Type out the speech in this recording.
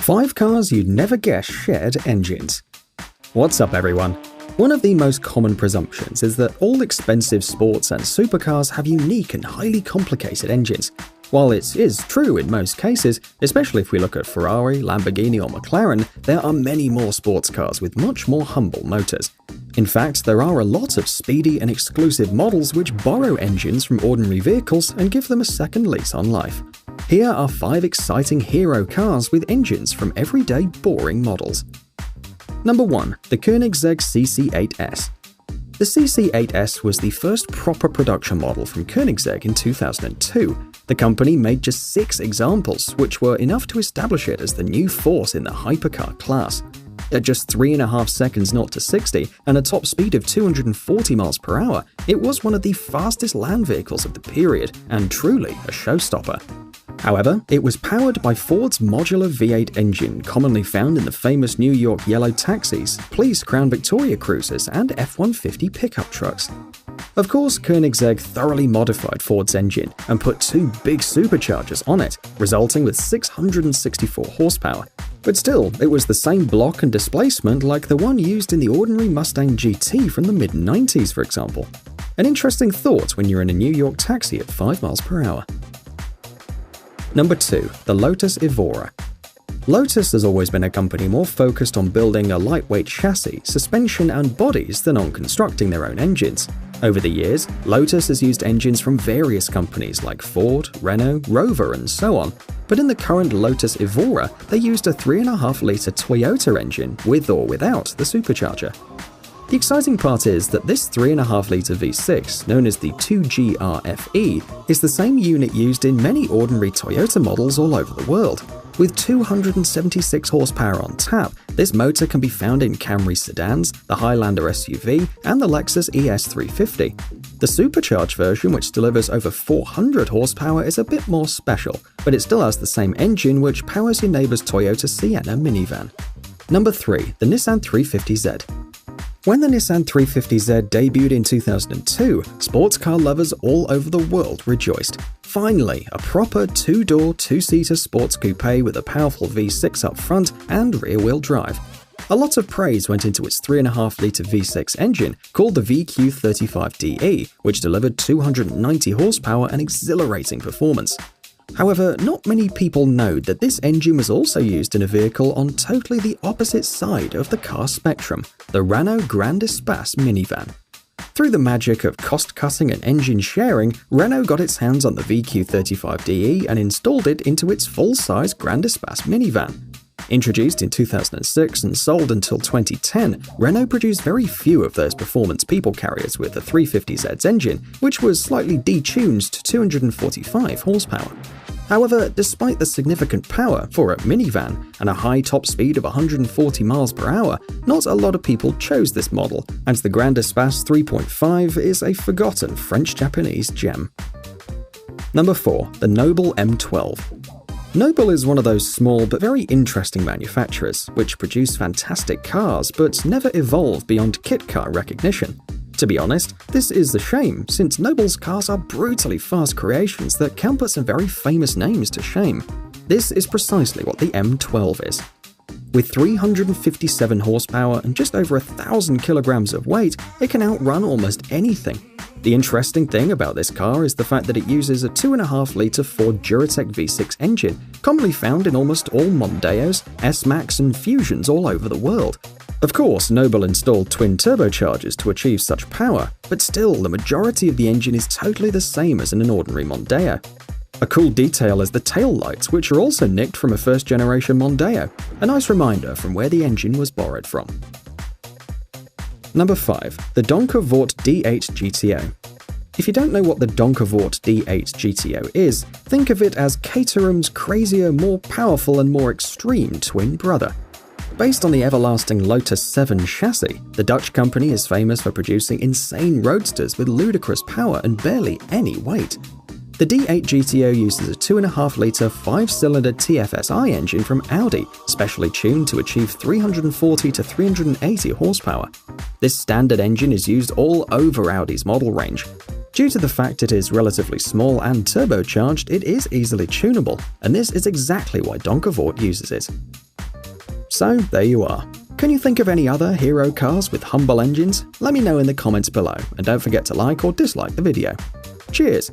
5 cars you'd never guess shared engines. What's up, everyone? One of the most common presumptions is that all expensive sports and supercars have unique and highly complicated engines. While it is true in most cases, especially if we look at Ferrari, Lamborghini or McLaren, there are many more sports cars with much more humble motors. In fact, there are a lot of speedy and exclusive models which borrow engines from ordinary vehicles and give them a second lease on life. Here are 5 exciting hero cars with engines from everyday boring models. Number 1. The Koenigsegg CC8S. The CC8S was the first proper production model from Koenigsegg in 2002. The company made just 6 examples, which were enough to establish it as the new force in the hypercar class. At just 3.5 seconds 0 to 60 and a top speed of 240 miles per hour, it was one of the fastest land vehicles of the period and truly a showstopper. However, it was powered by Ford's modular V8 engine commonly found in the famous New York yellow taxis, police Crown Victoria cruisers, and F-150 pickup trucks. Of course, Koenigsegg thoroughly modified Ford's engine and put 2 big superchargers on it, resulting with 664 horsepower. But still, it was the same block and displacement like the one used in the ordinary Mustang GT from the mid-90s, for example. An interesting thought when you're in a New York taxi at 5 miles per hour. Number 2. The Lotus Evora. Lotus has always been a company more focused on building a lightweight chassis, suspension and bodies than on constructing their own engines. Over the years, Lotus has used engines from various companies like Ford, Renault, Rover and so on, but in the current Lotus Evora, they used a 3.5-litre Toyota engine with or without the supercharger. The exciting part is that this 3.5-litre V6, known as the 2GRFE, is the same unit used in many ordinary Toyota models all over the world. With 276 horsepower on tap, this motor can be found in Camry sedans, the Highlander SUV, and the Lexus ES350. The supercharged version, which delivers over 400 horsepower, is a bit more special, but it still has the same engine which powers your neighbor's Toyota Sienna minivan. Number 3. The Nissan 350Z. When the Nissan 350Z debuted in 2002, sports car lovers all over the world rejoiced. Finally, a proper 2-door, 2-seater sports coupe with a powerful V6 up front and rear-wheel drive. A lot of praise went into its 3.5-litre V6 engine called the VQ35DE, which delivered 290 horsepower and exhilarating performance. However, not many people know that this engine was also used in a vehicle on totally the opposite side of the car spectrum, the Renault Grand Espace minivan. Through the magic of cost-cutting and engine sharing, Renault got its hands on the VQ35DE and installed it into its full-size Grand Espace minivan. Introduced in 2006 and sold until 2010, Renault produced very few of those performance people carriers with the 350Z's engine, which was slightly detuned to 245 horsepower. However, despite the significant power for a minivan and a high top speed of 140 miles per hour, not a lot of people chose this model, and the Grand Espace 3.5 is a forgotten French-Japanese gem. Number 4. The Noble M12. Noble is one of those small but very interesting manufacturers, which produce fantastic cars but never evolve beyond kit car recognition. To be honest, this is a shame, since Noble's cars are brutally fast creations that can put some very famous names to shame. This is precisely what the M12 is. With 357 horsepower and just over 1,000 kilograms of weight, it can outrun almost anything. The interesting thing about this car is the fact that it uses a 2.5-litre Ford Duratec V6 engine, commonly found in almost all Mondeos, S-Max and Fusions all over the world. Of course, Noble installed twin turbochargers to achieve such power, but still, the majority of the engine is totally the same as in an ordinary Mondeo. A cool detail is the tail lights, which are also nicked from a first-generation Mondeo, a nice reminder from where the engine was borrowed from. Number 5. The Donkervoort D8 GTO. If you don't know what the Donkervoort D8 GTO is, think of it as Caterham's crazier, more powerful and more extreme twin brother. Based on the everlasting Lotus 7 chassis, the Dutch company is famous for producing insane roadsters with ludicrous power and barely any weight. The D8 GTO uses a 2.5-litre 5-cylinder TFSI engine from Audi, specially tuned to achieve 340 to 380 horsepower. This standard engine is used all over Audi's model range. Due to the fact it is relatively small and turbocharged, it is easily tunable, and this is exactly why Donkervoort uses it. So there you are. Can you think of any other hero cars with humble engines? Let me know in the comments below, and don't forget to like or dislike the video. Cheers!